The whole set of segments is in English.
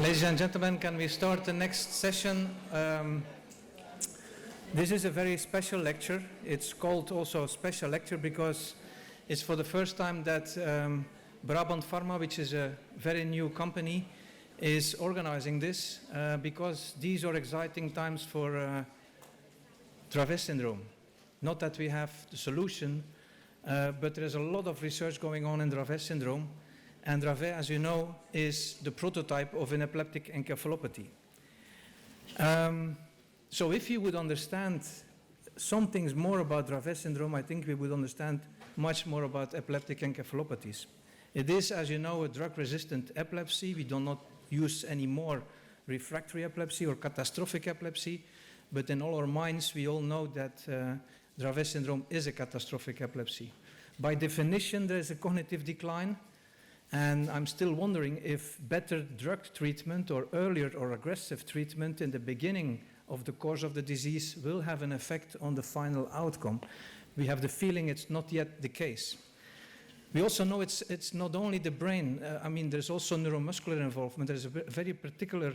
Ladies and gentlemen, can we start the next session? This is a very special lecture. It's called also a special lecture because it's for the first time that Brabant Pharma, which is a very new company, is organizing this because these are exciting times for Dravet Syndrome. Not that we have the solution, but there is a lot of research going on in Dravet Syndrome. And Dravet, as you know, is the prototype of an epileptic encephalopathy. So if you would understand some things more about Dravet syndrome, I think we would understand much more about epileptic encephalopathies. It is, as you know, a drug-resistant epilepsy. We do not use any more refractory epilepsy or catastrophic epilepsy, but in all our minds, we all know that Dravet syndrome is a catastrophic epilepsy. By definition, there is a cognitive decline. And I'm still wondering if better drug treatment or earlier or aggressive treatment in the beginning of the course of the disease will have an effect on the final outcome. We have the feeling it's not yet the case. We also know it's not only the brain. There's also neuromuscular involvement. There's a very particular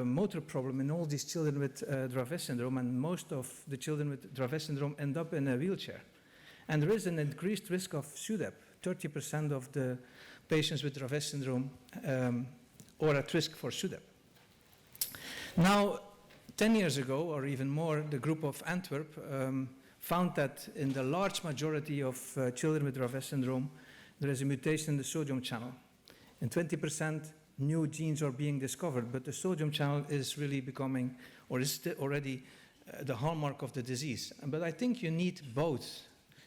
motor problem in all these children with Dravet syndrome, and most of the children with Dravet syndrome end up in a wheelchair. And there is an increased risk of SUDEP. 30% of the patients with Dravet syndrome are at risk for SUDEP. Now, 10 years ago, or even more, the group of Antwerp found that in the large majority of children with Dravet syndrome, there is a mutation in the sodium channel. In 20%, new genes are being discovered, but the sodium channel is really becoming, or is already the hallmark of the disease. But I think you need both.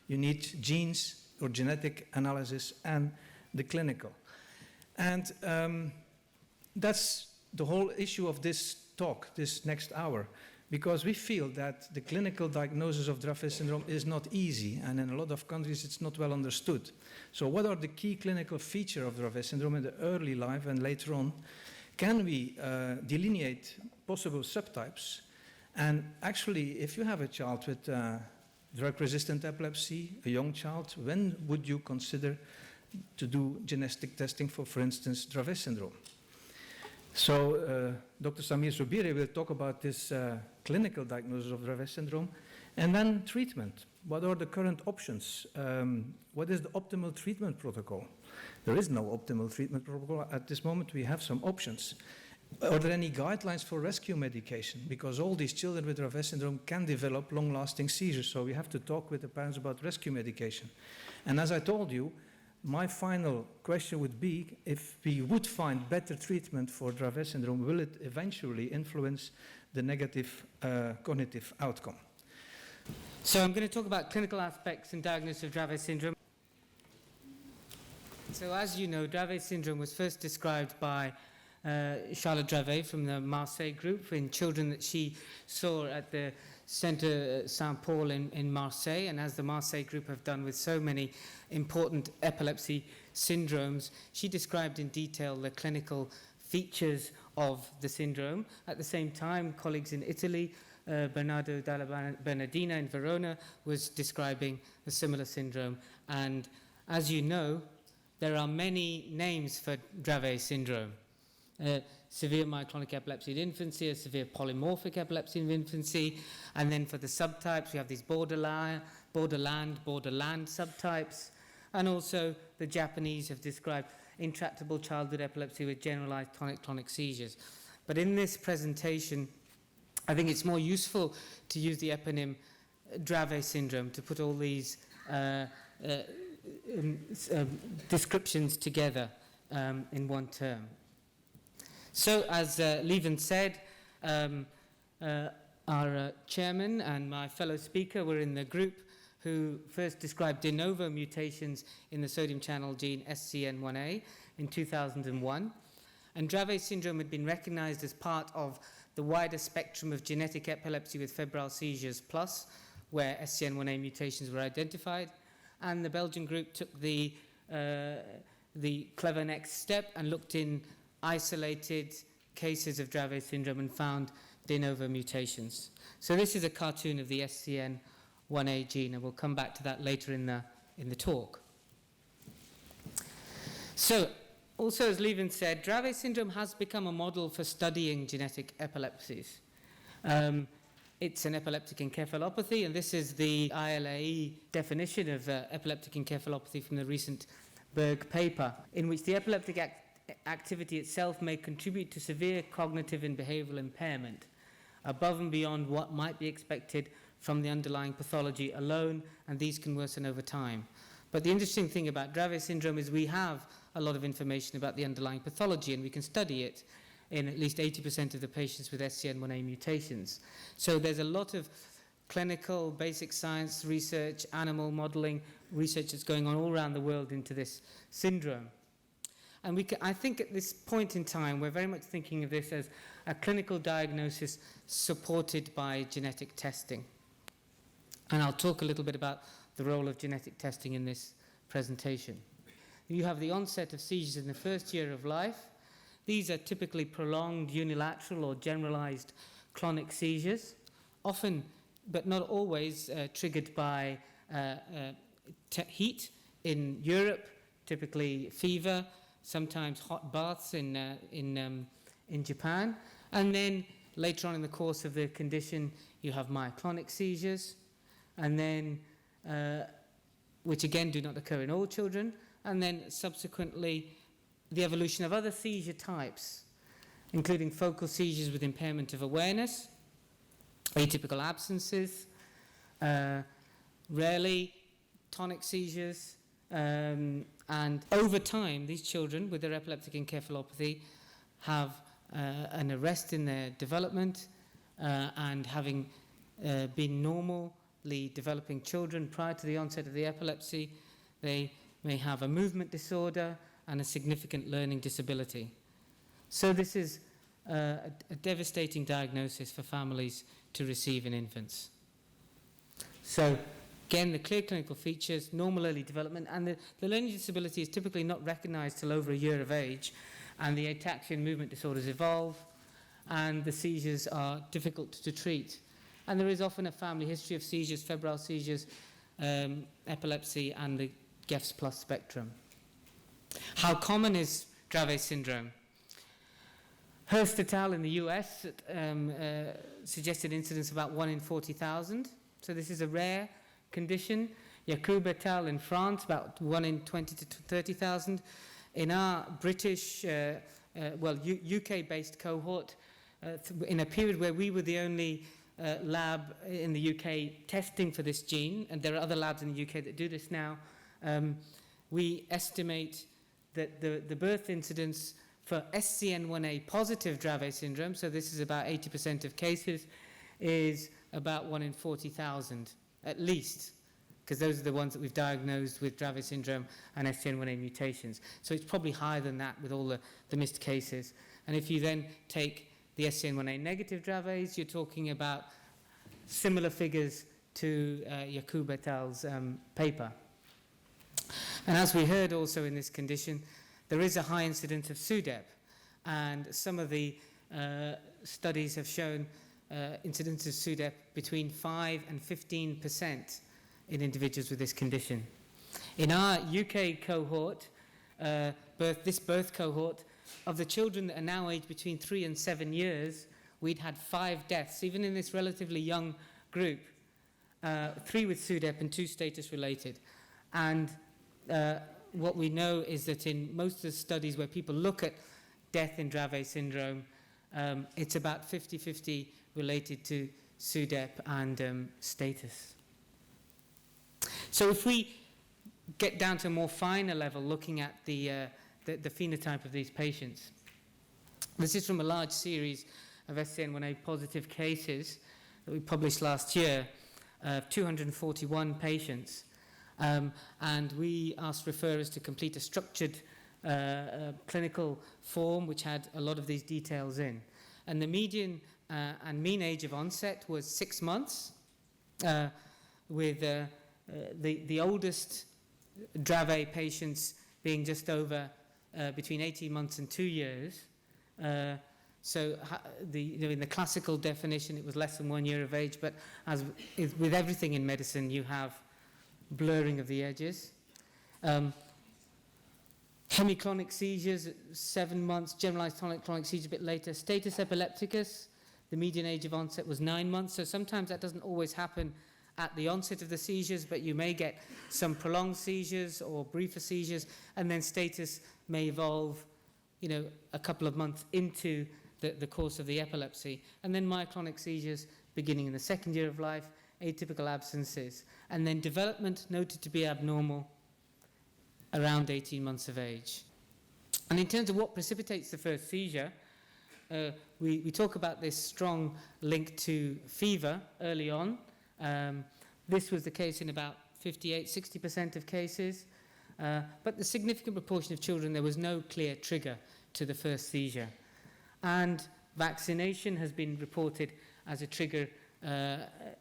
You need genes or genetic analysis and the clinical. And that's the whole issue of this talk, this next hour, because we feel that the clinical diagnosis of Dravet syndrome is not easy, and in a lot of countries it's not well understood. So what are the key clinical features of Dravet syndrome in the early life and later on? Can we delineate possible subtypes? And actually, if you have a child with drug-resistant epilepsy, a young child, when would you consider to do genetic testing for instance, Dravet syndrome? So Dr. Zuberi will talk about this clinical diagnosis of Dravet syndrome, and then treatment. What are the current options? What is the optimal treatment protocol? There is no optimal treatment protocol at this moment. We have some options. Are there any guidelines for rescue medication? Because all these children with Dravet syndrome can develop long-lasting seizures, so we have to talk with the parents about rescue medication. And as I told you, my final question would be, if we would find better treatment for Dravet syndrome, will it eventually influence the negative cognitive outcome? So I'm going to talk about clinical aspects and diagnosis of Dravet syndrome. So as you know, Dravet syndrome was first described by Charlotte Dravet from the Marseille group in children that she saw at the Centre Saint Paul in Marseille, and as the Marseille group have done with so many important epilepsy syndromes, she described in detail the clinical features of the syndrome. At the same time, colleagues in Italy, Bernardo Dalla Bernardina in Verona, was describing a similar syndrome. And as you know, there are many names for Dravet syndrome. Severe myoclonic epilepsy in infancy, a severe polymorphic epilepsy in infancy, and then for the subtypes we have these borderland subtypes, and also the Japanese have described intractable childhood epilepsy with generalized tonic-clonic seizures. But in this presentation, I think it's more useful to use the eponym Dravet syndrome to put all these descriptions together in one term. So, as Lieven said, our chairman and my fellow speaker were in the group who first described de novo mutations in the sodium channel gene SCN1A in 2001. And Dravet syndrome had been recognized as part of the wider spectrum of genetic epilepsy with febrile seizures plus, where SCN1A mutations were identified. And the Belgian group took the clever next step and looked in isolated cases of Dravet syndrome and found de novo mutations. So this is a cartoon of the SCN1A gene, and we'll come back to that later in the talk. So Also, as Lieven said, Dravet syndrome has become a model for studying genetic epilepsies. It's an epileptic encephalopathy, and this is the ILAE definition of epileptic encephalopathy from the recent Berg paper, in which the epileptic activity itself may contribute to severe cognitive and behavioral impairment, above and beyond what might be expected from the underlying pathology alone, and these can worsen over time. But the interesting thing about Dravet syndrome is we have a lot of information about the underlying pathology, and we can study it in at least 80% of the patients with SCN1A mutations. So there's a lot of clinical, basic science research, animal modeling research that's going on all around the world into this syndrome. And I think at this point in time, we're very much thinking of this as a clinical diagnosis supported by genetic testing. And I'll talk a little bit about the role of genetic testing in this presentation. You have the onset of seizures in the first year of life. These are typically prolonged unilateral or generalized clonic seizures, often, but not always, triggered by heat in Europe, typically fever, sometimes hot baths in Japan. And then later on in the course of the condition, you have myoclonic seizures, and then, which again do not occur in all children, and then subsequently the evolution of other seizure types, including focal seizures with impairment of awareness, atypical absences, rarely tonic seizures, and over time these children with their epileptic encephalopathy have an arrest in their development, and having been normally developing children prior to the onset of the epilepsy, they may have a movement disorder and a significant learning disability. So this is a devastating diagnosis for families to receive in infants. So again, the clear clinical features, normal early development, and the learning disability is typically not recognized till over a year of age, and the ataxia and movement disorders evolve, and the seizures are difficult to treat. And there is often a family history of seizures, febrile seizures, epilepsy, and the GEFS plus spectrum. How common is Dravet syndrome? Hurst et al. In the US suggested incidence about 1 in 40,000. So this is a rare condition. Yacoub et al. In France, about 1 in 20 to 30,000. In our British, UK-based cohort, in a period where we were the only lab in the UK testing for this gene, and there are other labs in the UK that do this now, we estimate that the birth incidence for SCN1A positive Dravet syndrome, so this is about 80% of cases, is about 1 in 40,000 at least, because those are the ones that we've diagnosed with Dravet syndrome and SCN1A mutations. So it's probably higher than that with all the missed cases. And if you then take the SCN1A negative Dravets, you're talking about similar figures to Yacoub et al.'s paper. And as we heard also in this condition, there is a high incidence of SUDEP, and some of the studies have shown incidence of SUDEP between 5 and 15% in individuals with this condition. In our UK cohort, this birth cohort, of the children that are now aged between 3 and 7 years, we'd had 5 deaths, even in this relatively young group, 3 with SUDEP and 2 status related. And what we know is that in most of the studies where people look at death in Dravet syndrome, it's about 50-50 related to SUDEP and status. So if we get down to a more finer level, looking at the phenotype of these patients, this is from a large series of SCN1A positive cases that we published last year, 241 patients. And we asked referrers to complete a structured clinical form which had a lot of these details in. And the median and mean age of onset was 6 months, with the oldest Dravet patients being just over between 18 months and 2 years. So in the classical definition, it was less than 1 year of age, but as with everything in medicine, you have blurring of the edges. Hemiclonic seizures at 7 months, generalized tonic-clonic seizure a bit later. Status epilepticus, the median age of onset was 9 months, so sometimes that doesn't always happen at the onset of the seizures, but you may get some prolonged seizures or briefer seizures, and then status may evolve, a couple of months into the course of the epilepsy. And then myoclonic seizures beginning in the second year of life, atypical absences, and then development noted to be abnormal around 18 months of age. And in terms of what precipitates the first seizure, we talk about this strong link to fever early on. This was the case in about 58-60% of cases, but the significant proportion of children, there was no clear trigger to the first seizure. And vaccination has been reported as a trigger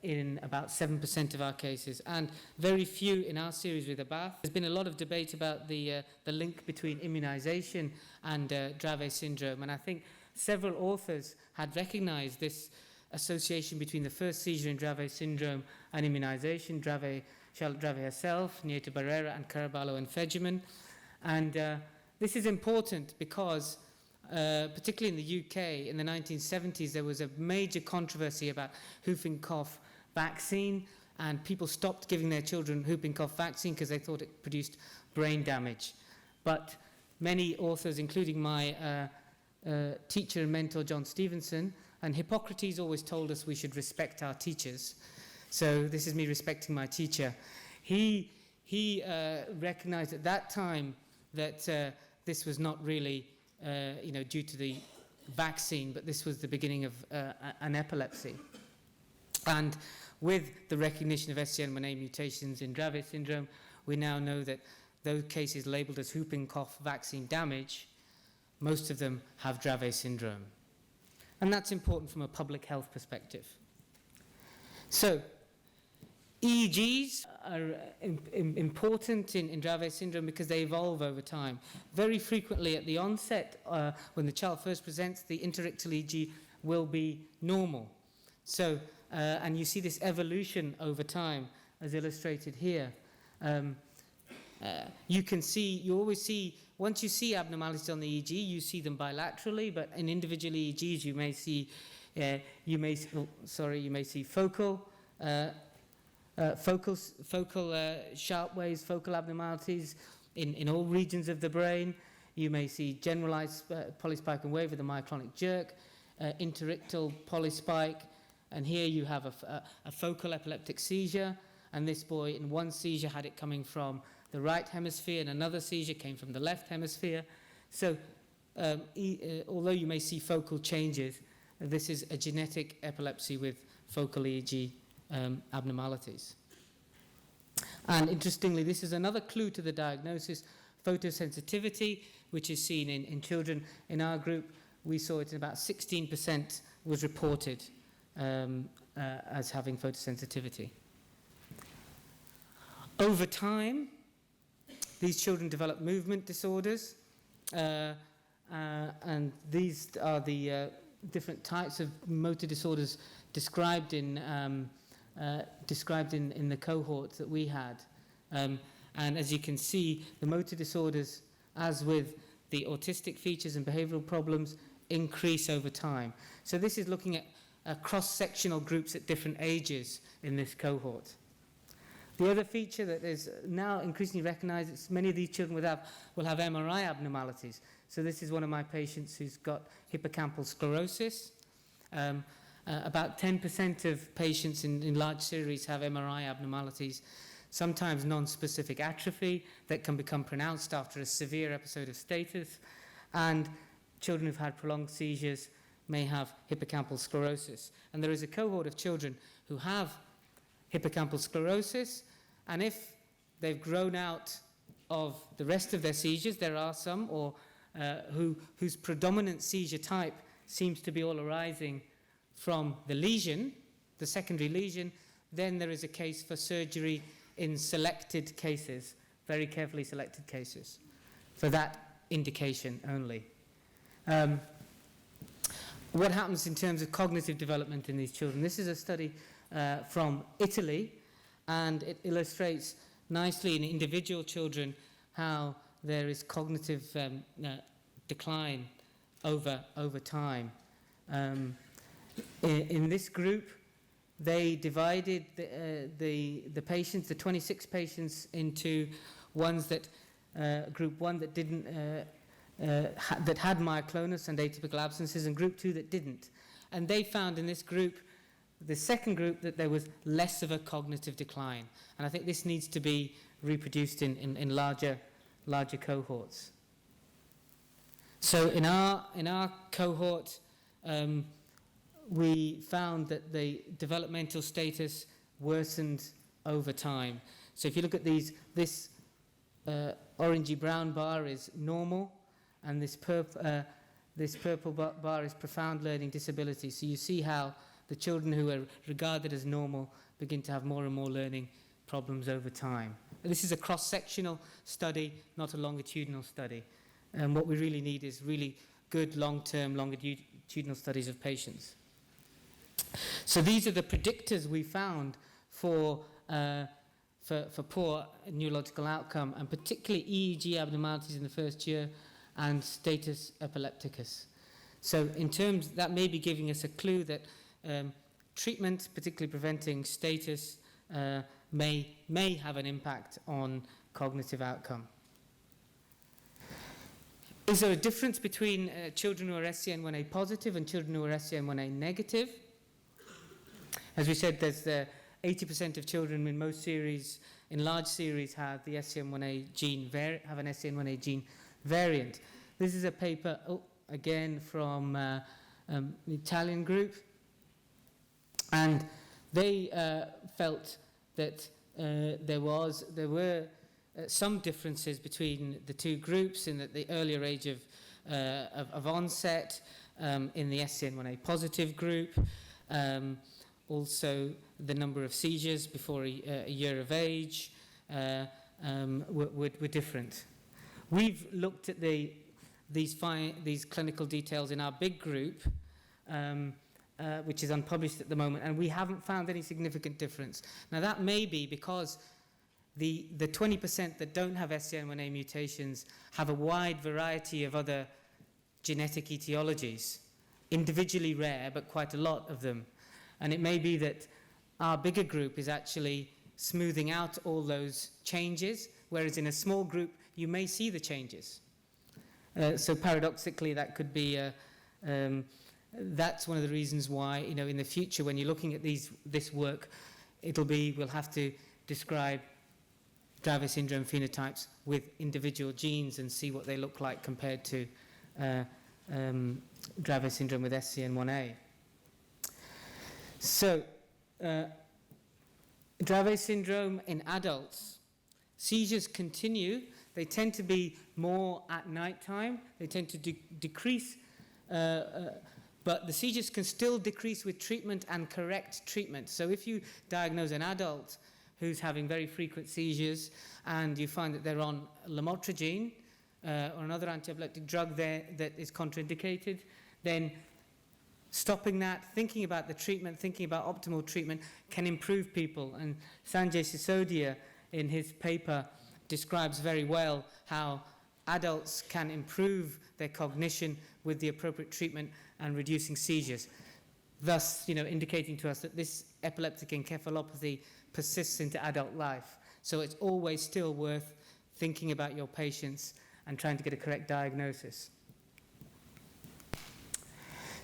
in about 7% of our cases, and very few in our series with Abath. There's been a lot of debate about the link between immunization and Dravet syndrome, and I think several authors had recognized this association between the first seizure in Dravet syndrome and immunization, Charlotte Dravet herself, Nieto Barrera and Caraballo and Feggerman. And this is important because particularly in the UK, in the 1970s, there was a major controversy about whooping cough vaccine, and people stopped giving their children whooping cough vaccine because they thought it produced brain damage. But many authors, including my teacher and mentor, John Stevenson, and Hippocrates always told us we should respect our teachers. So this is me respecting my teacher. He recognized at that time that this was not really due to the vaccine, but this was the beginning of an epilepsy. And with the recognition of SCN1A mutations in Dravet syndrome, we now know that those cases labeled as whooping cough vaccine damage, most of them have Dravet syndrome. And that's important from a public health perspective. So, EEGs are important in Dravet syndrome because they evolve over time. Very frequently at the onset, when the child first presents, the interictal EEG will be normal. So, and you see this evolution over time, as illustrated here. You always see, once you see abnormalities on the EEG, you see them bilaterally, but in individual EEGs you may see, focal sharp waves, focal abnormalities in all regions of the brain. You may see generalized polyspike and wave with a myoclonic jerk, interictal polyspike, and here you have a focal epileptic seizure, and this boy in one seizure had it coming from the right hemisphere, and another seizure came from the left hemisphere. So although you may see focal changes, this is a genetic epilepsy with focal EEG abnormalities. And interestingly, this is another clue to the diagnosis, photosensitivity, which is seen in children. In our group, we saw it in about 16% was reported as having photosensitivity. Over time, these children develop movement disorders, and these are the different types of motor disorders described in the cohort that we had. And as you can see, the motor disorders, as with the autistic features and behavioral problems, increase over time. So this is looking at cross-sectional groups at different ages in this cohort. The other feature that is now increasingly recognized is many of these children will have MRI abnormalities. So this is one of my patients who's got hippocampal sclerosis. About 10% of patients in large series have MRI abnormalities, sometimes non-specific atrophy that can become pronounced after a severe episode of status, and children who've had prolonged seizures may have hippocampal sclerosis. And there is a cohort of children who have hippocampal sclerosis, and if they've grown out of the rest of their seizures, there are some, or whose predominant seizure type seems to be all arising from the lesion, the secondary lesion, then there is a case for surgery in selected cases, very carefully selected cases, for that indication only. What happens in terms of cognitive development in these children? This is a study from Italy, and it illustrates nicely in individual children how there is cognitive decline over time. In this group, they divided the patients, the 26 patients, into ones that group 1 that didn't that had myoclonus and atypical absences, and group 2 that didn't. And they found in this group, the second group, that there was less of a cognitive decline. And I think this needs to be reproduced in larger cohorts. So in our cohort, we found that the developmental status worsened over time. So if you look at these, this orangey brown bar is normal, and this purple bar is profound learning disability. So you see how the children who are regarded as normal begin to have more and more learning problems over time. This is a cross-sectional study, not a longitudinal study. And what we really need is really good long-term longitudinal studies of patients. So these are the predictors we found for poor neurological outcome, and particularly EEG abnormalities in the first year and status epilepticus. So in terms, that may be giving us a clue that treatment, particularly preventing status, may have an impact on cognitive outcome. Is there a difference between children who are SCN1A positive and children who are SCN1A negative? As we said, there's 80% of children in most series, in large series, have the SCN1A gene have an SCN1A gene variant. This is a paper, again from the Italian group, and they felt that there were some differences between the two groups, in that the earlier age of onset in the SCN1A positive group, also the number of seizures before a year of age were different. We've looked at these clinical details in our big group, which is unpublished at the moment, and we haven't found any significant difference. Now that may be because the 20% that don't have SCN1A mutations have a wide variety of other genetic etiologies, individually rare, but quite a lot of them. And it may be that our bigger group is actually smoothing out all those changes, whereas in a small group, you may see the changes. So paradoxically, that could be, that's one of the reasons why, in the future, when you're looking at this work, we'll have to describe Dravet syndrome phenotypes with individual genes and see what they look like compared to Dravet syndrome with SCN1A. So, Dravet syndrome in adults, seizures continue. They tend to be more at night time. They tend to decrease, but the seizures can still decrease with treatment and correct treatment. So if you diagnose an adult who's having very frequent seizures and you find that they're on lamotrigine or another anti-epileptic drug there that is contraindicated, then stopping that, thinking about the treatment, thinking about optimal treatment can improve people. And Sanjay Sisodia, in his paper, describes very well how adults can improve their cognition with the appropriate treatment and reducing seizures, thus indicating to us that this epileptic encephalopathy persists into adult life. So it's always still worth thinking about your patients and trying to get a correct diagnosis.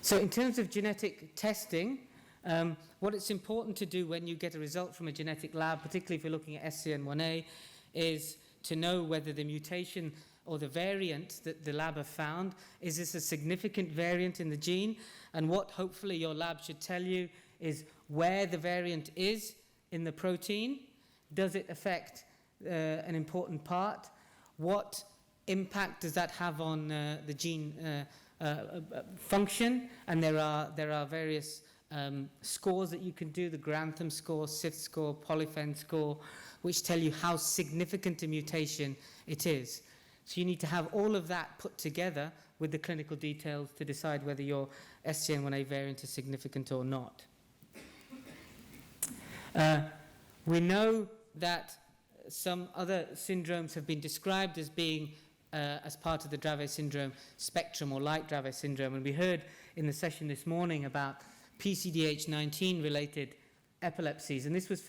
So in terms of genetic testing, what it's important to do when you get a result from a genetic lab, particularly if you're looking at SCN1A, is to know whether the mutation or the variant that the lab have found, is this a significant variant in the gene? And what hopefully your lab should tell you is where the variant is in the protein. Does it affect an important part? What impact does that have on the gene function? And there are various scores that you can do, the Grantham score, SIFT score, Polyphen score, which tell you how significant a mutation it is. So you need to have all of that put together with the clinical details to decide whether your SCN1A variant is significant or not. We know that some other syndromes have been described as being as part of the Dravet syndrome spectrum, or like Dravet syndrome. And we heard in the session this morning about PCDH19 related epilepsies. And this was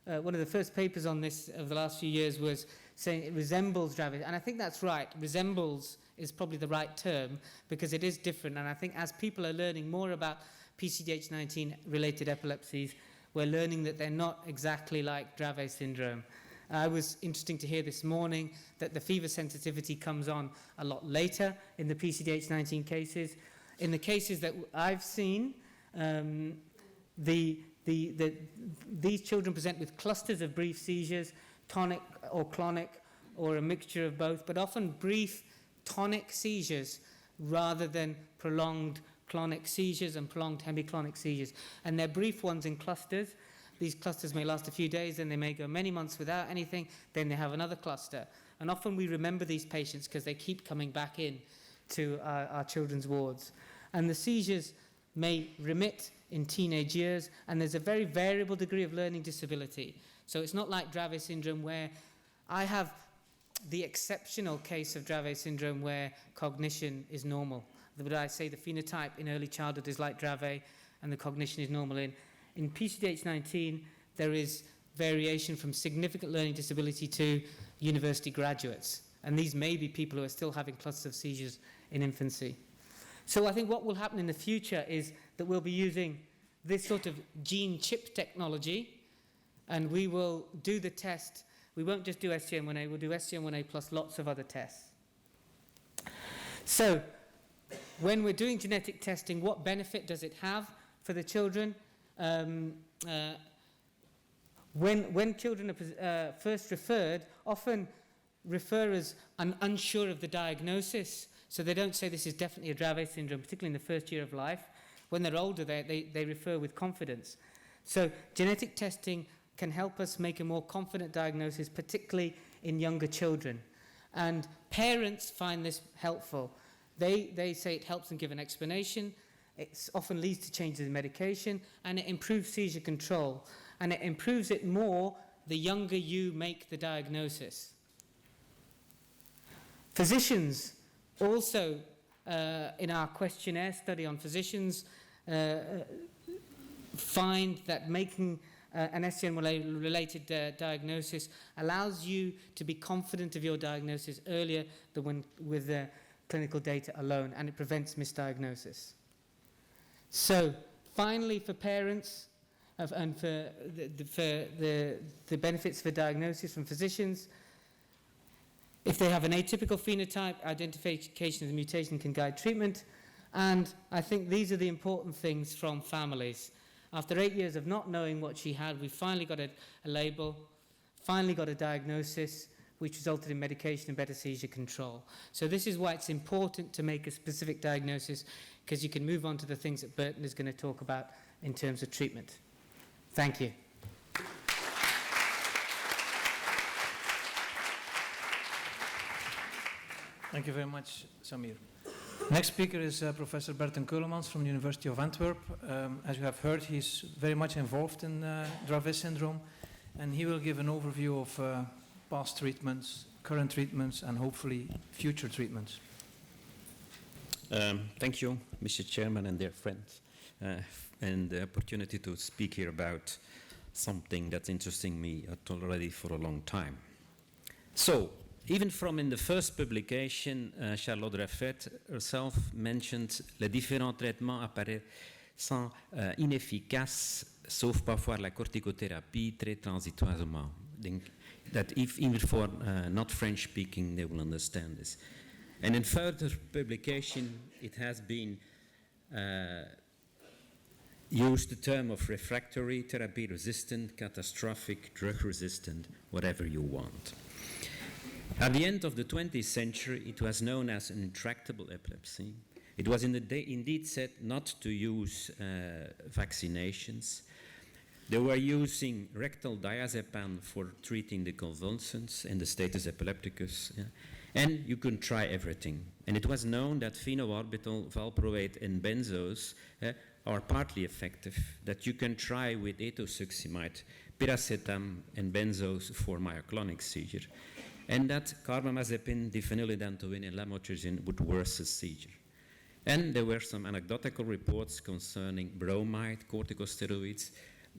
one of the first papers on this of the last few years was saying it resembles Dravet. And I think that's right. Resembles is probably the right term because it is different. And I think as people are learning more about PCDH19 related epilepsies, we're learning that they're not exactly like Dravet syndrome. It was interesting to hear this morning that the fever sensitivity comes on a lot later in the PCDH19 cases. In the cases that I've seen, these children present with clusters of brief seizures, tonic or clonic, or a mixture of both, but often brief tonic seizures rather than prolonged clonic seizures and prolonged hemiclonic seizures. And they're brief ones in clusters. These clusters may last a few days, then they may go many months without anything, then they have another cluster. And often we remember these patients because they keep coming back in to our children's wards. And the seizures may remit in teenage years, and there's a very variable degree of learning disability. So it's not like Dravet syndrome where I have the exceptional case of Dravet syndrome where cognition is normal. But I say the phenotype in early childhood is like Dravet and the cognition is normal. In PCDH19, there is variation from significant learning disability to university graduates. And these may be people who are still having clusters of seizures in infancy. So I think what will happen in the future is that we'll be using this sort of gene chip technology, and we will do the test. We won't just do SCN1A, we'll do SCN1A plus lots of other tests. So when we're doing genetic testing, what benefit does it have for the children? When children are first referred, often referrers are unsure of the diagnosis, so they don't say this is definitely a Dravet syndrome, particularly in the first year of life. When they're older, they refer with confidence. So genetic testing can help us make a more confident diagnosis, particularly in younger children. And parents find this helpful. They say it helps them give an explanation. It often leads to changes in medication, and it improves seizure control. And it improves it more the younger you make the diagnosis. Physicians also, in our questionnaire study on physicians, find that making an SCN1A-related diagnosis allows you to be confident of your diagnosis earlier than when with the clinical data alone, and it prevents misdiagnosis. So, finally, for parents and for the benefits for diagnosis from physicians, if they have an atypical phenotype, identification of the mutation can guide treatment. And I think these are the important things from families. After 8 years of not knowing what she had, we finally got a label, finally got a diagnosis, which resulted in medication and better seizure control. So this is why it's important to make a specific diagnosis, because you can move on to the things that Berten is going to talk about in terms of treatment. Thank you. Thank you very much, Samir. Next speaker is Professor Berten from the University of Antwerp. As you have heard, he's very much involved in Dravet syndrome, and he will give an overview of past treatments, current treatments, and hopefully future treatments. Thank you, Mr. Chairman and dear friends, and the opportunity to speak here about something that's interesting me already for a long time. So, even from in the first publication, Charlotte Dravet herself mentioned les différents traitements apparaissant inefficaces, sauf parfois la corticothérapie très transitoirement. That if even for not French speaking, they will understand this. And in further publication, it has been used the term of refractory, therapy resistant, catastrophic, drug resistant, whatever you want. At the end of the 20th century, it was known as an intractable epilepsy. It was indeed said not to use vaccinations. They were using rectal diazepam for treating the convulsions and the status epilepticus. Yeah. And you could try everything. And it was known that phenobarbital, valproate, and benzos are partly effective, that you can try with etosuximide, piracetam, and benzos for myoclonic seizure. and that carbamazepine, diphenylidentolin, and lamotrigine would worsen seizure. And there were some anecdotal reports concerning bromide, corticosteroids,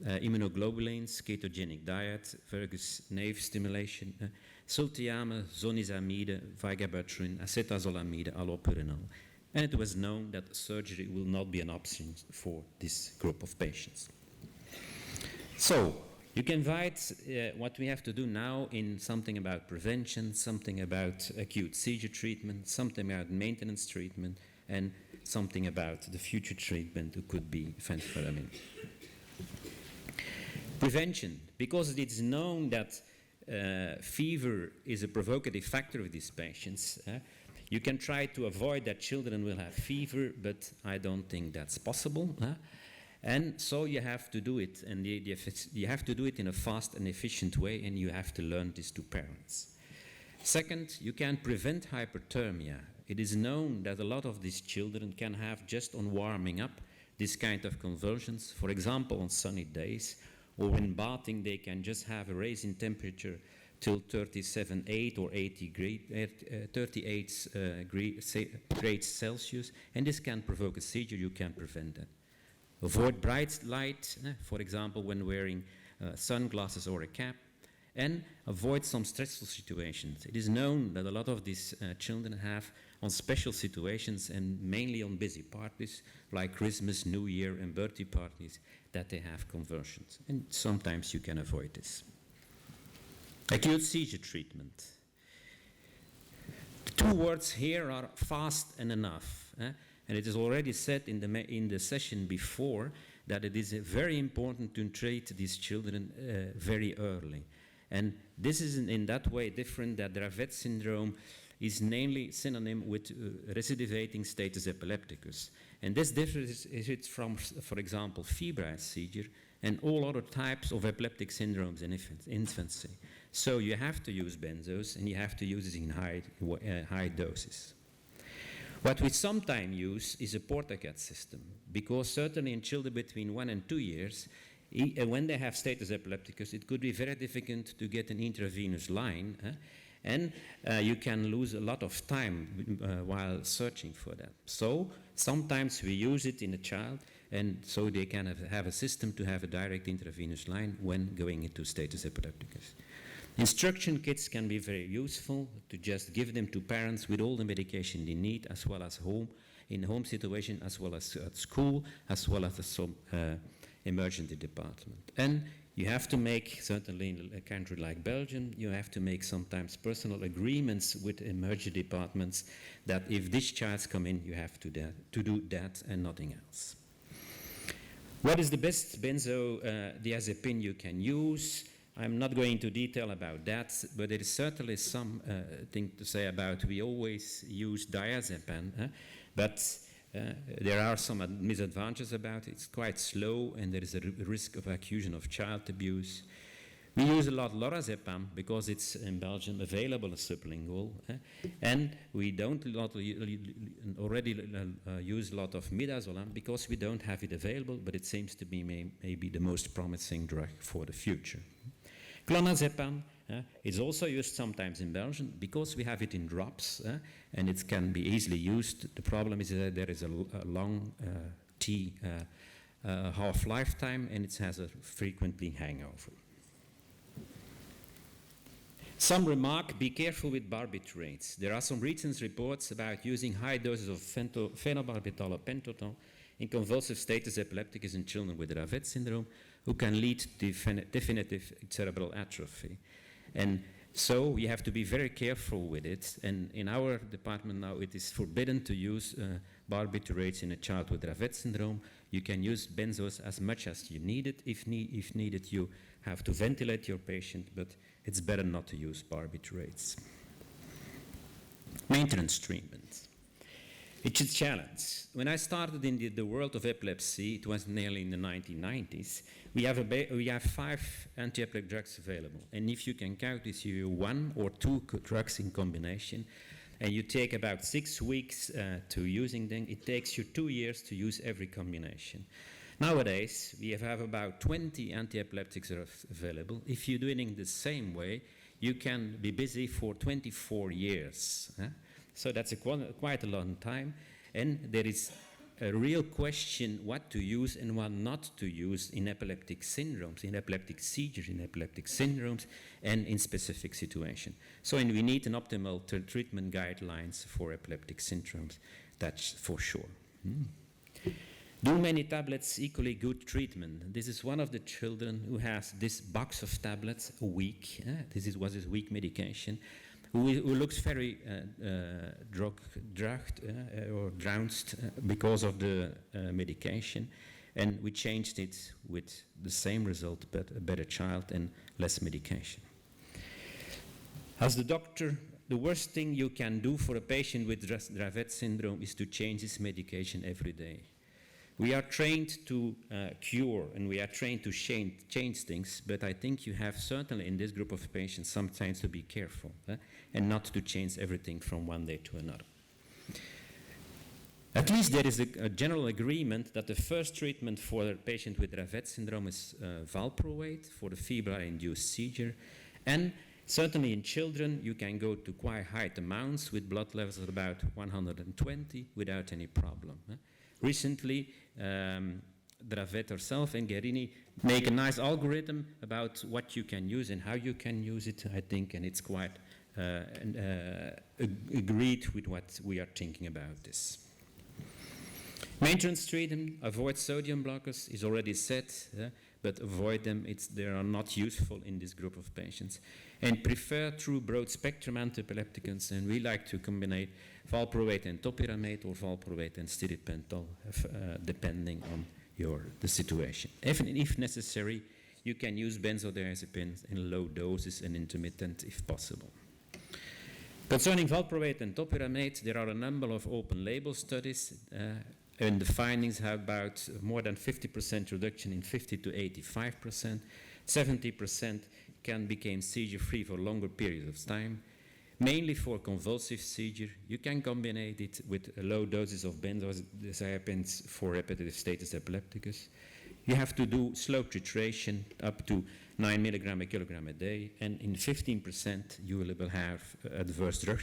immunoglobulins, ketogenic diet, vagus nerve stimulation, sultiame, zonisamide, vigabatrin, acetazolamide, allopurinol. And it was known that surgery will not be an option for this group of patients. So, you can divide what we have to do now in something about prevention, something about acute seizure treatment, something about maintenance treatment, and something about the future treatment that could be fenfluramine. Prevention, because it is known that fever is a provocative factor of these patients, you can try to avoid that children will have fever, but I don't think that's possible. And so you have to do it, and you have to do it in a fast and efficient way, and you have to learn this to parents. Second, you can prevent hyperthermia. It is known that a lot of these children can have, just on warming up, this kind of convulsions. For example, on sunny days, or when bathing, they can just have a raise in temperature till 37.8 or 38 grades Celsius, and this can provoke a seizure. You can prevent that. Avoid bright light, for example, when wearing sunglasses or a cap, and avoid some stressful situations. It is known that a lot of these children have on special situations and mainly on busy parties like Christmas, New Year, and birthday parties that they have convulsions. And sometimes you can avoid this. Acute seizure treatment. The two words here are fast and enough. And it is already said in the session before that it is very important to treat these children very early. And this is in that way different that Dravet syndrome is mainly synonym with recidivating status epilepticus. And this differs from, for example, febrile seizure and all other types of epileptic syndromes in infancy. So you have to use benzos, and you have to use it in high doses. What we sometimes use is a Portacat system, because certainly in children between 1 and 2 years, when they have status epilepticus, it could be very difficult to get an intravenous line, and you can lose a lot of time while searching for that. So sometimes we use it in a child, and so they can have a system to have a direct intravenous line when going into status epilepticus. Instruction kits can be very useful to just give them to parents with all the medication they need, as well as in home situation, as well as at school, as well as some emergency department. And you have to make, certainly in a country like Belgium, you have to make sometimes personal agreements with emergency departments that if discharges come in, you have to do that and nothing else. What is the best benzodiazepine you can use? I'm not going into detail about that, but there is certainly some thing to say about we always use diazepam, but there are some disadvantages about it. It's quite slow, and there is a risk of accusation of child abuse. We use a lot lorazepam because it's in Belgium available as sublingual, and we don't already use a lot of midazolam because we don't have it available, but it seems to be maybe the most promising drug for the future. Clonazepam is also used sometimes in Belgium because we have it in drops, and it can be easily used. The problem is that there is a long half-life time, and it has a frequently hangover. Some remark, be careful with barbiturates. There are some recent reports about using high doses of phenobarbital or pentothal in convulsive status epilepticus in children with Dravet syndrome, who can lead to definitive cerebral atrophy. And so we have to be very careful with it. And in our department now, it is forbidden to use barbiturates in a child with Dravet syndrome. You can use benzos as much as you need it. If needed, you have to ventilate your patient, but it's better not to use barbiturates. Maintenance treatment. It's a challenge. When I started in the world of epilepsy, it was nearly in the 1990s, we have 5 anti-epileptic drugs available. And if you can count this, you use 1 or 2 drugs in combination, and you take about 6 weeks to using them. It takes you 2 years to use every combination. Nowadays, we have about 20 anti-epileptics available. If you do it in the same way, you can be busy for 24 years. So that's quite a long time. And there is a real question what to use and what not to use in epileptic syndromes, in epileptic seizures, in epileptic syndromes, and in specific situations. So and we need an optimal treatment guidelines for epileptic syndromes, that's for sure. Do many tablets equally good treatment? This is one of the children who has this box of tablets a week. This was his week medication. Who looks very drugged or drowsed because of the medication. And we changed it with the same result, but a better child and less medication. As the doctor, the worst thing you can do for a patient with Dravet syndrome is to change his medication every day. We are trained to cure and we are trained to change things, but I think you have certainly in this group of patients sometimes to be careful and not to change everything from one day to another. At least there is a general agreement that the first treatment for a patient with Dravet syndrome is valproate for the febrile-induced seizure, and certainly in children you can go to quite high amounts with blood levels of about 120 without any problem. Recently, Dravet herself and Guerini make a nice algorithm about what you can use and how you can use it, I think, and it's quite agreed with what we are thinking about this. Maintenance treatment, avoid sodium blockers, is already said, but avoid them, they are not useful in this group of patients. And prefer true broad-spectrum antiepilepticants, and we like to combine valproate and topiramate or valproate and stiripentol, depending on the situation. If necessary, you can use benzodiazepines in low doses and intermittent if possible. Concerning valproate and topiramate, there are a number of open-label studies, and the findings have about more than 50% reduction in 50 to 85%, 70% can become seizure-free for longer periods of time, mainly for convulsive seizure. You can combine it with low doses of benzodiazepines for repetitive status epilepticus. You have to do slow titration up to 9 milligram a kilogram a day, and in 15% you will have adverse drug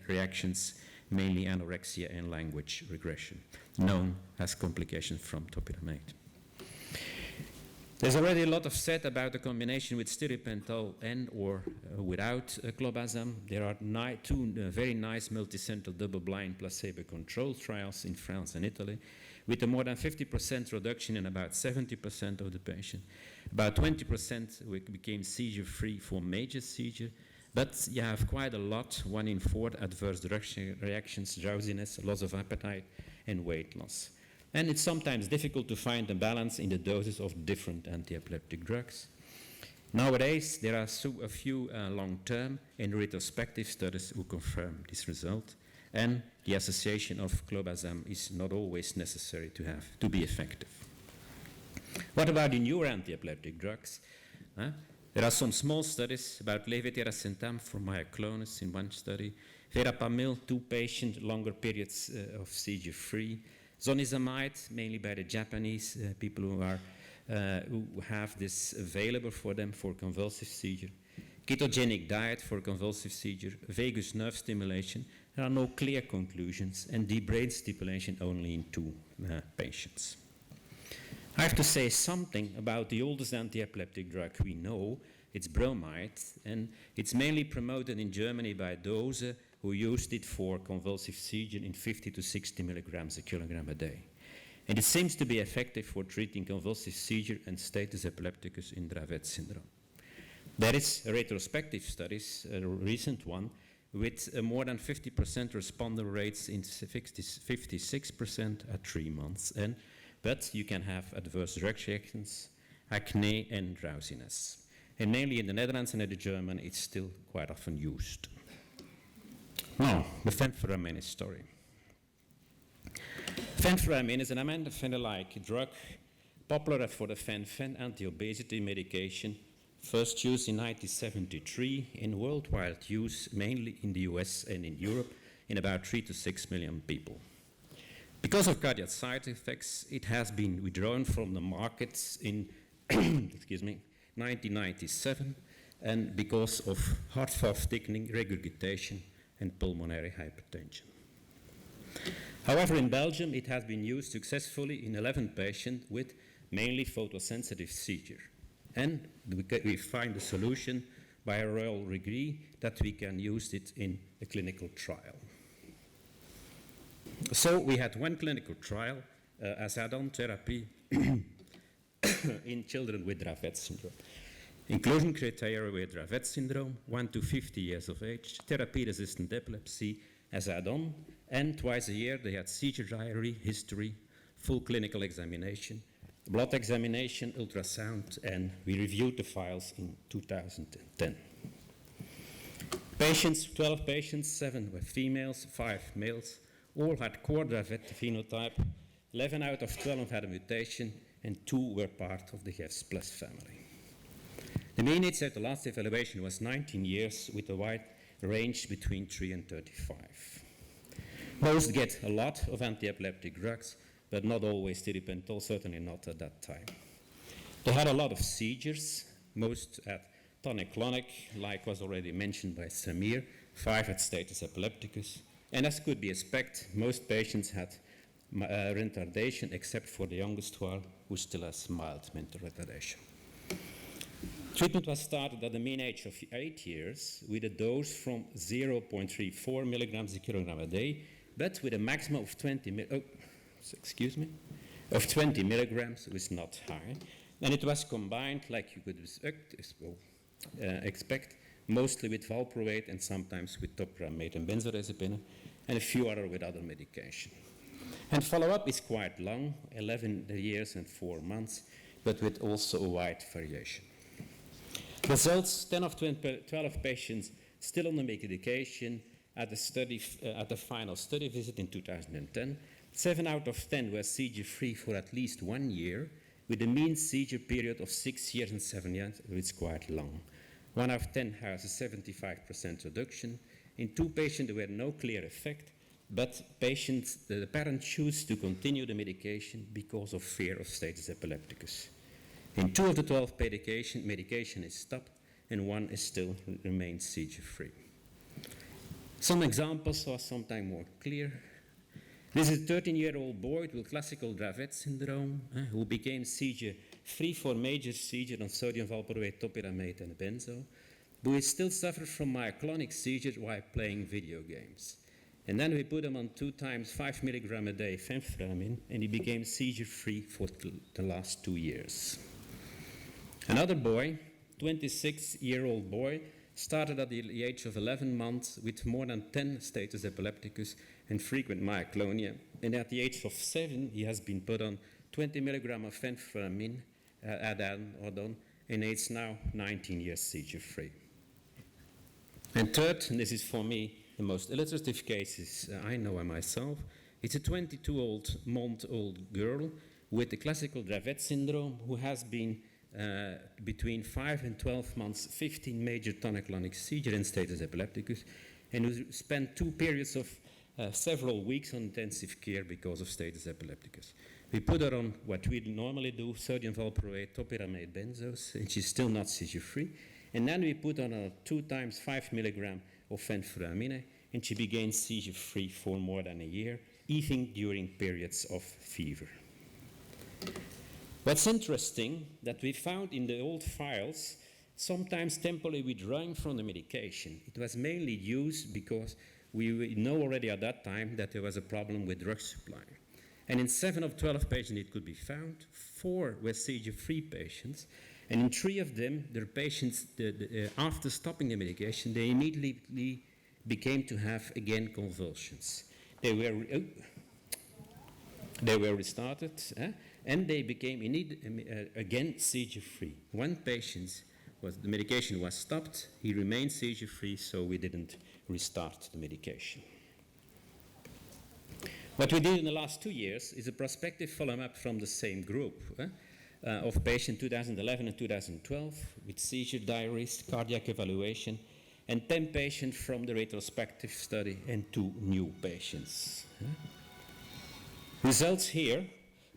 reactions, mainly anorexia and language regression, known as complications from topiramate. There's already a lot of said about the combination with stiripentol and or without clobazam. There are two very nice multicenter double-blind placebo-controlled trials in France and Italy, with a more than 50% reduction in about 70% of the patient. About 20% became seizure-free for major seizure, but you have quite a lot, 1 in 4 adverse drug reactions, drowsiness, loss of appetite, and weight loss. And it's sometimes difficult to find a balance in the doses of different anti-epileptic drugs. Nowadays, there are a few long-term and retrospective studies who confirm this result, and the association of clobazam is not always necessary to be effective. What about the newer anti-epileptic drugs? There are some small studies about levetiracetam for myoclonus in one study, verapamil, 2 patients, longer periods of seizure-free, zonisamide, mainly by the Japanese people who have this available for them for convulsive seizure, ketogenic diet for convulsive seizure, vagus nerve stimulation. There are no clear conclusions, and deep brain stimulation only in 2 patients. I have to say something about the oldest anti-epileptic drug we know. It's bromide, and it's mainly promoted in Germany by those who used it for convulsive seizure in 50 to 60 milligrams a kilogram a day. And it seems to be effective for treating convulsive seizure and status epilepticus in Dravet syndrome. There is a retrospective studies, a recent one, with more than 50% responder rates in 56% at 3 months. But you can have adverse drug reactions, acne, and drowsiness. And mainly in the Netherlands and in Germany, it's still quite often used. Now, the fenfluramine story. Fenfluramine is an amantaphenol-like drug, popular for the fen-phen anti-obesity medication, first used in 1973, in worldwide use mainly in the US and in Europe in about 3 to 6 million people. Because of cardiac side effects, it has been withdrawn from the markets in 1997, and because of heart valve thickening, regurgitation, and pulmonary hypertension. However, in Belgium, it has been used successfully in 11 patients with mainly photosensitive seizure. And we find a solution by a royal degree that we can use it in a clinical trial. So we had one clinical trial as add-on therapy in children with Dravet syndrome. Inclusion criteria were Dravet syndrome, 1 to 50 years of age, therapy-resistant epilepsy as add-on, and twice a year they had seizure diary, history, full clinical examination, blood examination, ultrasound, and we reviewed the files in 2010. Patients, 12 patients, 7 were females, 5 males, all had core Dravet phenotype, 11 out of 12 had a mutation, and 2 were part of the GEFS plus family. The mean age at the last evaluation was 19 years with a wide range between 3 and 35. Most get a lot of anti-epileptic drugs, but not always tiripentol, certainly not at that time. They had a lot of seizures, most at tonic-clonic, like was already mentioned by Samir, 5 had status epilepticus, and as could be expected, most patients had retardation except for the youngest one, who still has mild mental retardation. Treatment was started at the mean age of 8 years with a dose from 0.34 milligrams per kilogram a day, but with a maximum of 20 milligrams, which is not high. And it was combined, like you could expect, mostly with valproate and sometimes with topiramate and benzodiazepine, and a few other with other medication. And follow-up is quite long, 11 years and 4 months, but with also a wide variation. Results, 10 of 12 patients still on the medication at the final study visit in 2010. 7 out of 10 were seizure-free for at least 1 year, with a mean seizure period of 6 years and 7 years, which is quite long. 1 out of 10 has a 75% reduction. In 2 patients, there were no clear effect, but the parents choose to continue the medication because of fear of status epilepticus. In 2 of the 12 medication is stopped, and 1 is still remains seizure-free. Some examples are sometimes more clear. This is a 13-year-old boy with classical Dravet syndrome who became seizure-free for major seizure on sodium valproate, topiramate, and benzo, but he still suffers from myoclonic seizures while playing video games. And then we put him on 2 times 5 milligram a day fenfluramine, and he became seizure-free for the last 2 years. Another boy, 26-year-old boy, started at the age of 11 months with more than 10 status epilepticus and frequent myoclonia. And at the age of 7, he has been put on 20 milligram of fenfluramine add-on, and it's now 19 years seizure-free. And third, and this is for me the most illustrative cases I know myself, it's a 22-month-old girl with the classical Dravet syndrome who has been between 5 and 12 months, 15 major tonic-clonic seizure and status epilepticus, and who spent 2 periods of several weeks on intensive care because of status epilepticus. We put her on what we normally do, sodium valproate, topiramate, benzos, and she's still not seizure-free. And then we put on her 2 times 5 milligram of fenfluramine, and she became seizure-free for more than a year, even during periods of fever. What's interesting that we found in the old files, sometimes temporarily withdrawing from the medication. It was mainly used because we know already at that time that there was a problem with drug supply. And in 7 of 12 patients it could be found. 4 were seizure-free patients. And in 3 of them, their patients, after stopping the medication, they immediately began to have again convulsions. They were restarted, and they became again seizure-free. 1 patient, the medication was stopped, he remained seizure-free, so we didn't restart the medication. What we did in the last 2 years is a prospective follow-up from the same group of patients 2011 and 2012 with seizure diaries, cardiac evaluation, and 10 patients from the retrospective study and 2 new patients. Results here,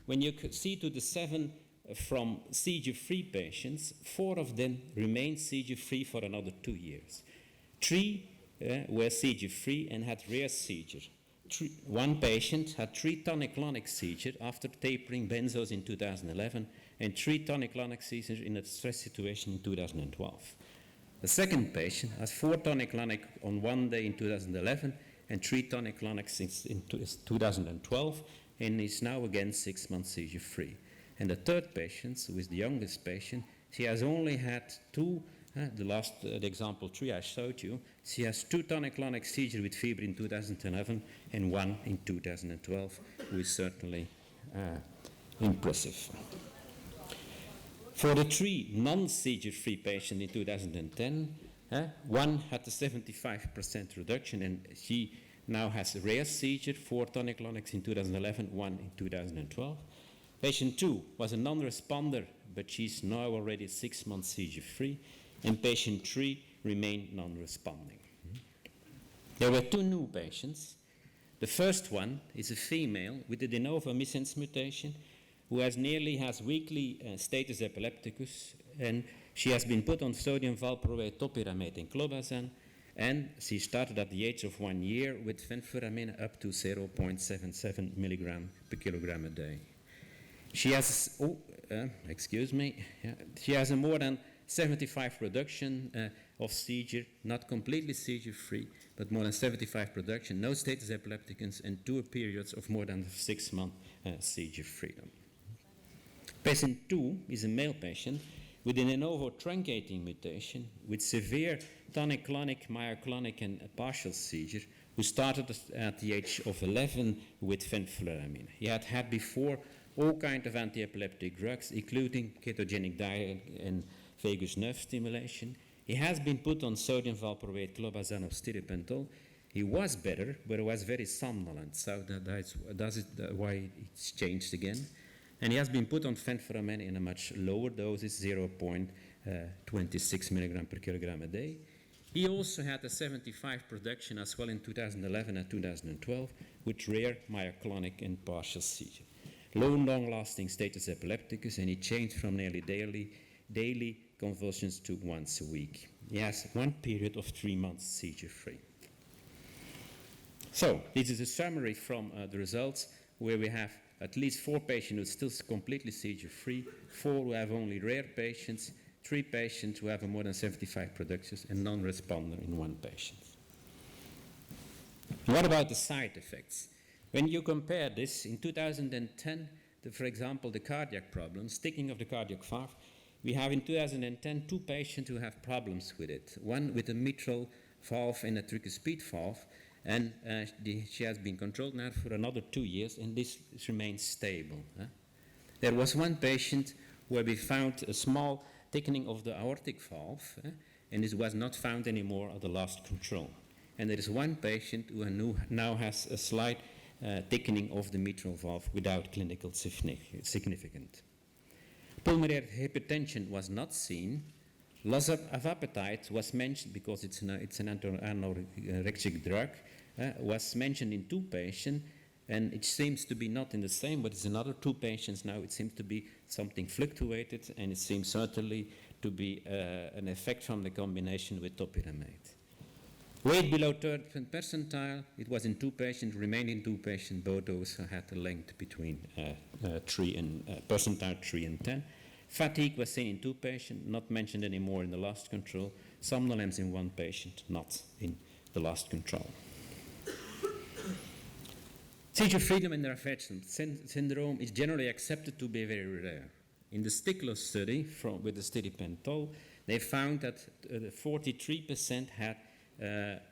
when you see to the 7 from seizure-free patients, 4 of them remained seizure-free for another 2 years. 3 were seizure-free and had rare seizure. 1 patient had 3 tonic-clonic seizures after tapering benzos in 2011 and 3 tonic-clonic seizures in a stress situation in 2012. The second patient has 4 tonic-clonic on one day in 2011 and 3 tonic-clonic since in 2012 and is now again 6 months seizure-free. And the third patient, who is the youngest patient, she has only had 2, the example 3 I showed you, she has 2 tonic-clonic seizures with fever in 2011 and 1 in 2012, who is certainly impressive. For the 3 non-seizure-free patients in 2010, 1 had a 75% reduction, and she now has a rare seizure, 4 tonic-clonics in 2011, 1 in 2012. Patient 2 was a non-responder, but she's now already 6 months seizure-free, and patient 3 remained non-responding. There were 2 new patients. The first one is a female with a de novo missense mutation who has weekly status epilepticus, and she has been put on sodium valproate, topiramate, and clobazam, and she started at the age of 1 year with fenfluramine up to 0.77 milligram per kilogram a day. She has, she has a more than 75 reduction of seizure, not completely seizure-free, but more than 75 reduction, no status epilepticus, and 2 periods of more than 6 months seizure freedom. Patient 2 is a male patient with an de novo truncating mutation with severe tonic-clonic, myoclonic, and partial seizure, who started at the age of 11 with fenfluramine. He had had before all kinds of anti-epileptic drugs, including ketogenic diet and vagus nerve stimulation. He has been put on sodium valproate, clobazam, or stiripentol. He was better, but was very somnolent, so that's why it's changed again. And he has been put on fenfluramine in a much lower doses, 0.26 milligram per kilogram a day. He also had a 75 reduction as well in 2011 and 2012 with rare myoclonic and partial seizure. Long-lasting status epilepticus, and he changed from nearly daily convulsions to once a week. He has 1 period of 3 months seizure-free. So, this is a summary from the results where we have at least 4 patients who are still completely seizure-free, 4 who have only rare patients, 3 patients who have more than 75 reductions, and non-responder in 1 patient. What about the side effects? When you compare this, in 2010, for example, the cardiac problems, thickening of the cardiac valve, we have in 2010 2 patients who have problems with it. One with a mitral valve and a tricuspid valve, and she has been controlled now for another 2 years, and this remains stable. There was 1 patient where we found a small thickening of the aortic valve, and this was not found anymore at the last control. And there is 1 patient who now has a slight thickening of the mitral valve without clinical significance. Pulmonary hypertension was not seen. Loss of appetite was mentioned because it's an anorexic drug, was mentioned in 2 patients, and it seems to be not in the same, but it's another 2 patients now. It seems to be something fluctuated, and it seems certainly to be an effect from the combination with topiramate. Weight below 30th percentile, it was in 2 patients, remained in 2 patients, both those had a length between percentile 3 and 10. Fatigue was seen in 2 patients, not mentioned anymore in the last control. Somnolence in 1 patient, not in the last control. Seizure freedom in Dravet syndrome is generally accepted to be very rare. In the Stickler study with the stiripentol, they found that 43% had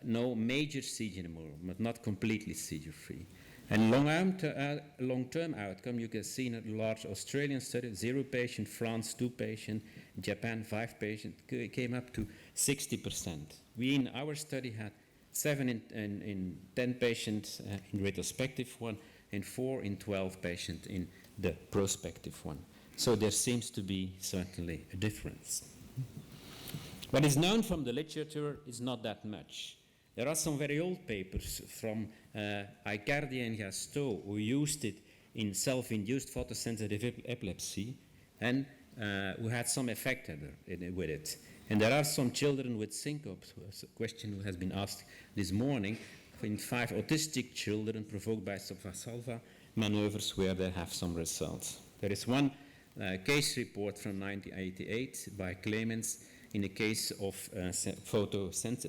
no major seizure anymore, but not completely seizure-free. And long-term outcome, you can see in a large Australian study, 0 patient, France 2 patient, Japan 5 patient, came up to 60%. We in our study had 7 in 10 patients in retrospective one, and 4 in 12 patients in the prospective one. So there seems to be certainly a difference. What is known from the literature is not that much. There are some very old papers from Icardi and Gastaut who used it in self-induced photosensitive epilepsy, and who had some effect with it. And there are some children with syncope, a question has been asked this morning, in 5 autistic children provoked by Valsalva maneuvers where they have some results. There is one case report from 1988 by claimants in a case of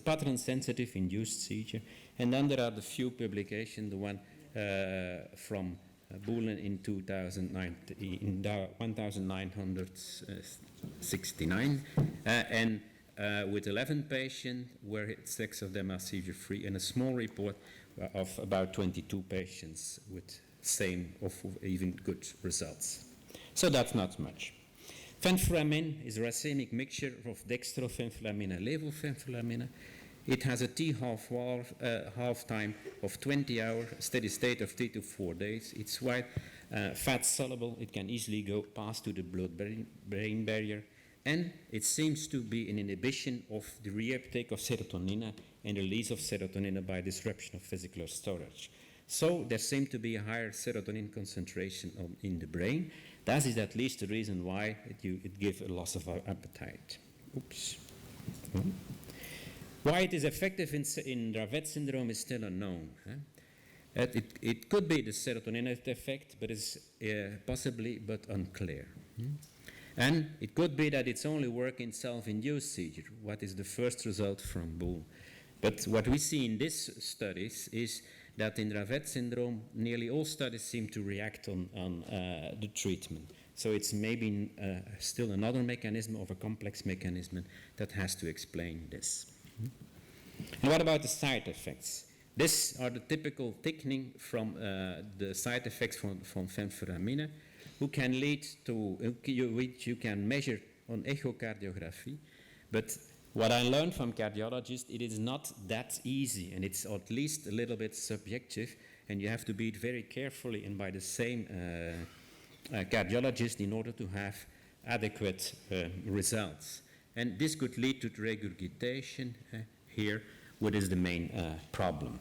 pattern-sensitive induced seizure. And then there are the few publications, the one from Boelen in 1969, and with 11 patients, where 6 of them are seizure-free, and a small report of about 22 patients with same or even good results. So that's not much. Fenfluramine is a racemic mixture of dextrofenfluramine and levofenfluramine. It has a T half-time of 20 hours, steady state of 3 to 4 days. It's quite fat soluble. It can easily go past to the blood-brain barrier. And it seems to be an inhibition of the reuptake of serotonin and release of serotonin by disruption of vesicular storage. So there seems to be a higher serotonin concentration in the brain. That is at least the reason why it gives a loss of appetite. Oops. Mm-hmm. Why it is effective in Dravet syndrome is still unknown. It could be the serotonin effect, but it's possibly but unclear. And it could be that it's only work in self-induced seizure, what is the first result from Boel. But what we see in these studies is that in Dravet syndrome, nearly all studies seem to react on the treatment. So it's maybe still another mechanism of a complex mechanism that has to explain this. And what about the side effects? These are the typical thickening from the side effects from fenfluramine, who can lead to, which you can measure on echocardiography. But what I learned from cardiologists, it is not that easy, and it's at least a little bit subjective, and you have to be very carefully and by the same cardiologist in order to have adequate results. And this could lead to regurgitation here, what is the main problem.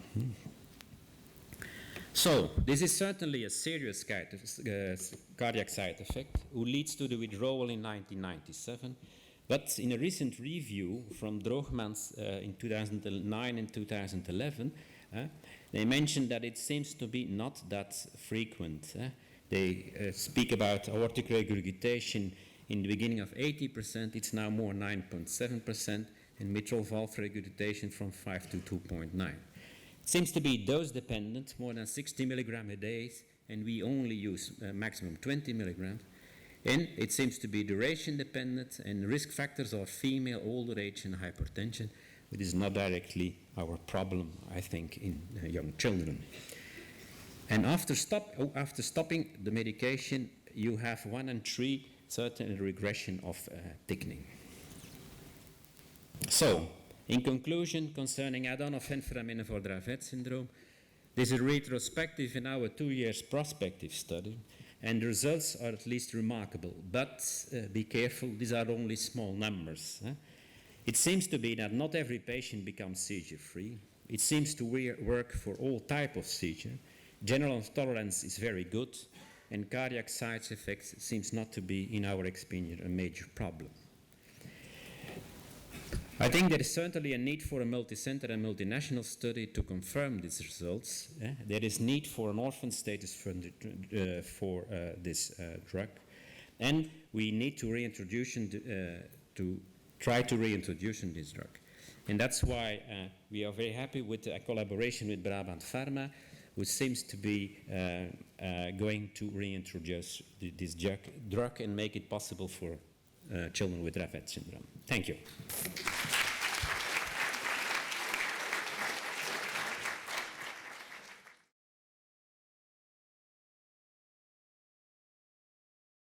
So, this is certainly a serious cardiac side effect, who leads to the withdrawal in 1997. But in a recent review from Droogmans in 2009 and 2011, they mentioned that it seems to be not that frequent. They speak about aortic regurgitation in the beginning of 80%, it's now more 9.7%, and mitral valve regurgitation from 5 to 2.9. It seems to be dose dependent, more than 60 milligrams a day, and we only use maximum 20 milligrams. And it seems to be duration dependent, and risk factors are female, older age, and hypertension, which is not directly our problem, I think, in young children. And after stopping the medication, you have 1 in 3 certain regression of thickening. So, in conclusion, concerning add-on of fenfluramine for Dravet syndrome, this is a retrospective in our 2 years prospective study, and the results are at least remarkable. But be careful, these are only small numbers. It seems to be that not every patient becomes seizure-free. It seems to work for all types of seizure. General tolerance is very good, and cardiac side effects seems not to be, in our experience, a major problem. I think there is certainly a need for a multi-center and multinational study to confirm these results. There is need for an orphan status for this drug, and we need to try to reintroduce this drug. And that's why we are very happy with a collaboration with Brabant Pharma, who seems to be going to reintroduce this drug and make it possible for children with Dravet syndrome. Thank you.